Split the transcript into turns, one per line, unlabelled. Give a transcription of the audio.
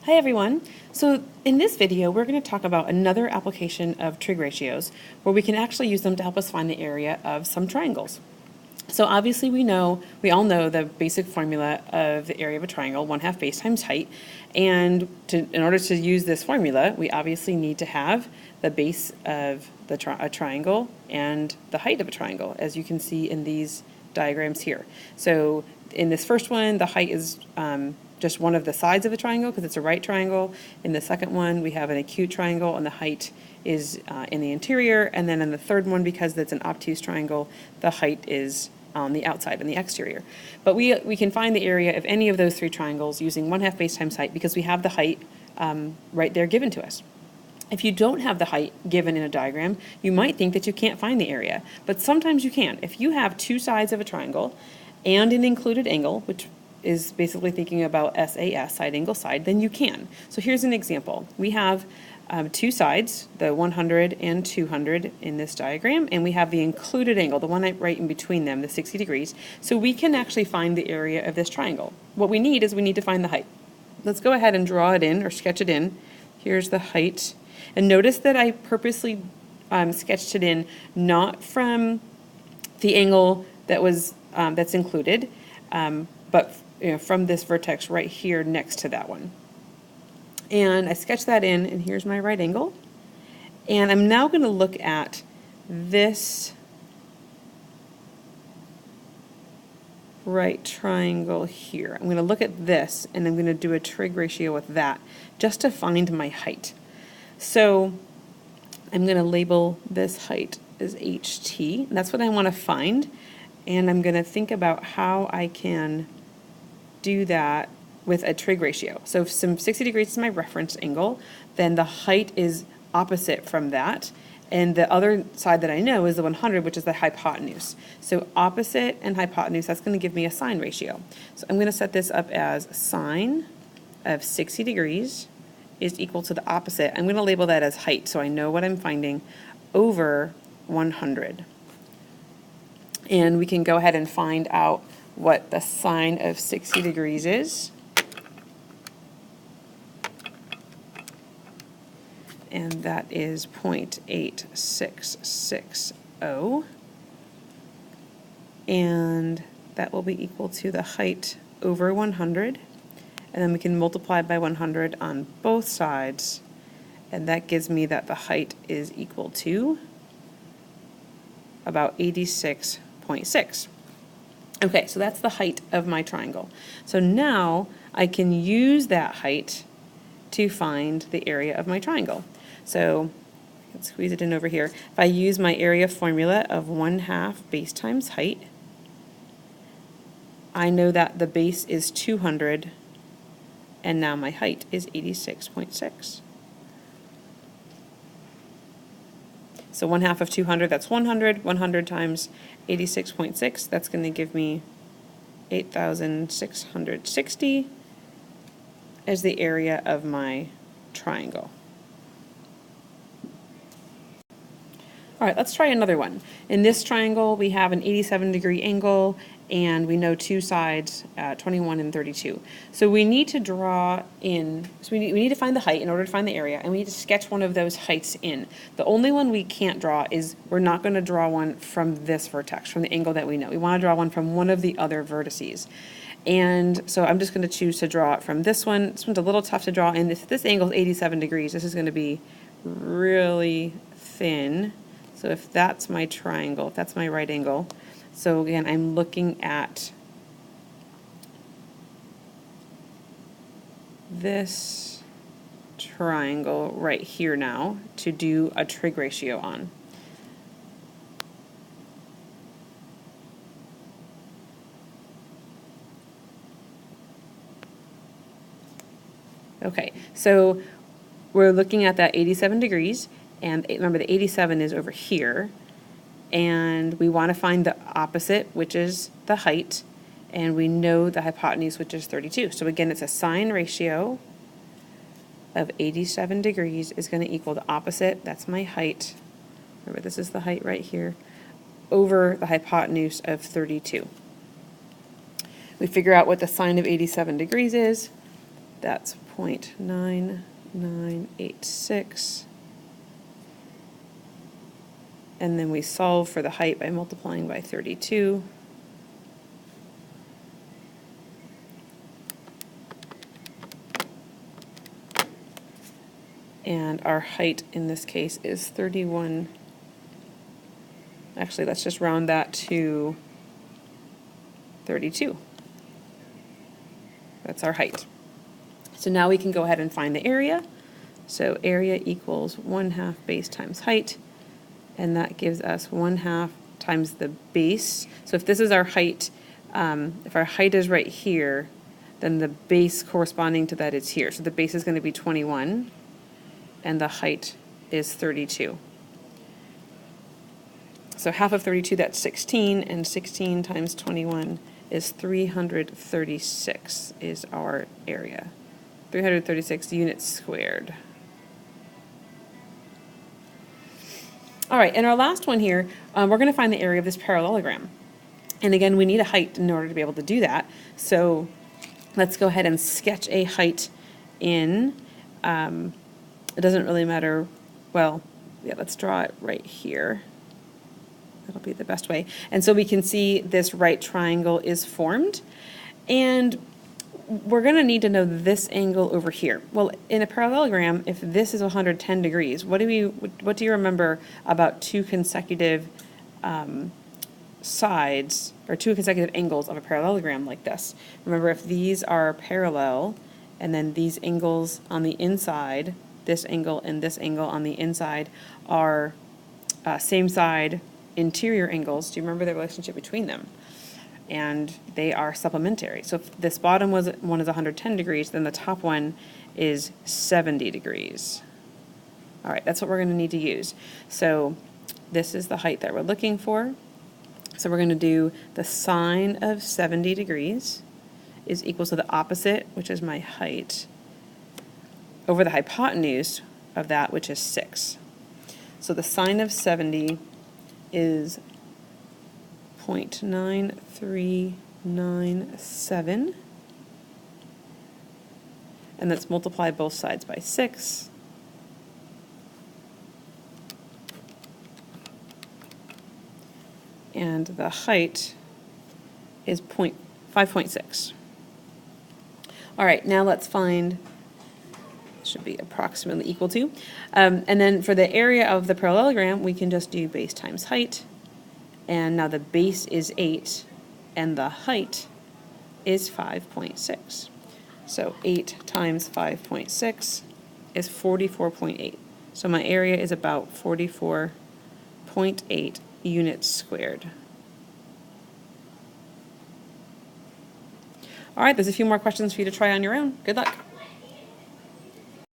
Hi everyone. So in this video we're going to talk about another application of trig ratios where we can actually use them to help us find the area of some triangles. So obviously we all know the basic formula of the area of a triangle, 1/2 base times height, and in order to use this formula we obviously need to have the base of a triangle and the height of a triangle, as you can see in these diagrams here. So in this first one the height is just one of the sides of a triangle because it's a right triangle. In the second one we have an acute triangle and the height is in the interior, and then in the third one, because it's an obtuse triangle, the height is on the outside in the exterior. But we can find the area of any of those three triangles using 1/2 base times height because we have the height right there given to us. If you don't have the height given in a diagram, you might think that you can't find the area, but sometimes you can. If you have two sides of a triangle and an included angle, which is basically thinking about SAS, side angle side, then you can. So here's an example. We have two sides, the 100 and 200 in this diagram, and we have the included angle, the one right in between them, the 60 degrees. So we can actually find the area of this triangle. What we need to find the height. Let's go ahead and draw it in or sketch it in. Here's the height. And notice that I purposely sketched it in not from the angle that was that's included, but from this vertex right here next to that one. And I sketched that in, and here's my right angle. And I'm now going to look at this right triangle here. I'm going to look at this, and I'm going to do a trig ratio with that just to find my height. So I'm going to label this height as HT. That's what I want to find. And I'm going to think about how I can do that with a trig ratio. So if 60 degrees is my reference angle, then the height is opposite from that. And the other side that I know is the 100, which is the hypotenuse. So opposite and hypotenuse, that's going to give me a sine ratio. So I'm going to set this up as sine of 60 degrees is equal to the opposite. I'm going to label that as height so I know what I'm finding over 100. And we can go ahead and find out what the sine of 60 degrees is. And that is 0.8660. And that will be equal to the height over 100. And then we can multiply by 100 on both sides. And that gives me that the height is equal to about 86.6. Okay, so that's the height of my triangle. So now I can use that height to find the area of my triangle. So I can squeeze it in over here. If I use my area formula of 1/2 base times height, I know that the base is 200, and now my height is 86.6. So 1/2 of 200, that's 100. 100 times 86.6, that's going to give me 8,660 as the area of my triangle. All right, let's try another one. In this triangle, we have an 87-degree angle, and we know two sides, 21 and 32. So we need to draw in, so we need to find the height in order to find the area, and we need to sketch one of those heights in. The only one we can't draw is, we're not going to draw one from this vertex, from the angle that we know. We want to draw one from one of the other vertices. And so I'm just going to choose to draw it from this one. This one's a little tough to draw, and this angle is 87 degrees. This is going to be really thin. So if that's my triangle, if that's my right angle, so again, I'm looking at this triangle right here now to do a trig ratio on. Okay, so we're looking at that 87 degrees, and remember the 87 is over here, and we want to find the opposite, which is the height, and we know the hypotenuse, which is 32. So again, it's a sine ratio of 87 degrees is going to equal the opposite, that's my height, remember this is the height right here, over the hypotenuse of 32. We figure out what the sine of 87 degrees is, That's 0.9986. And then we solve for the height by multiplying by 32. And our height in this case is 31. Actually, let's just round that to 32. That's our height. So now we can go ahead and find the area. So area equals 1/2 base times height, and that gives us 1/2 times the base. So if this is our height, if our height is right here, then the base corresponding to that is here. So the base is going to be 21, and the height is 32. So half of 32, that's 16, and 16 times 21 is 336 is our area. 336 units squared. All right, and our last one here, we're going to find the area of this parallelogram. And again, we need a height in order to be able to do that. So let's go ahead and sketch a height in, it doesn't really matter, well, yeah, let's draw it right here. That'll be the best way. And so we can see this right triangle is formed. And we're going to need to know this angle over here. Well, in a parallelogram, if this is 110 degrees, what do you remember about two consecutive sides, or two consecutive angles of a parallelogram like this? Remember, if these are parallel, and then these angles on the inside, this angle and this angle on the inside are same side interior angles, do you remember the relationship between them? And they are supplementary. So if this bottom one is 110 degrees, then the top one is 70 degrees. All right, that's what we're going to need to use. So this is the height that we're looking for. So we're going to do the sine of 70 degrees is equal to the opposite, which is my height, over the hypotenuse of that, which is 6. So the sine of 70 is 0.9397, and let's multiply both sides by 6. And the height is 5.6. All right, now let's find, should be approximately equal to. And then for the area of the parallelogram, we can just do base times height. And now the base is 8, and the height is 5.6. So 8 times 5.6 is 44.8. So my area is about 44.8 units squared. All right, there's a few more questions for you to try on your own. Good luck.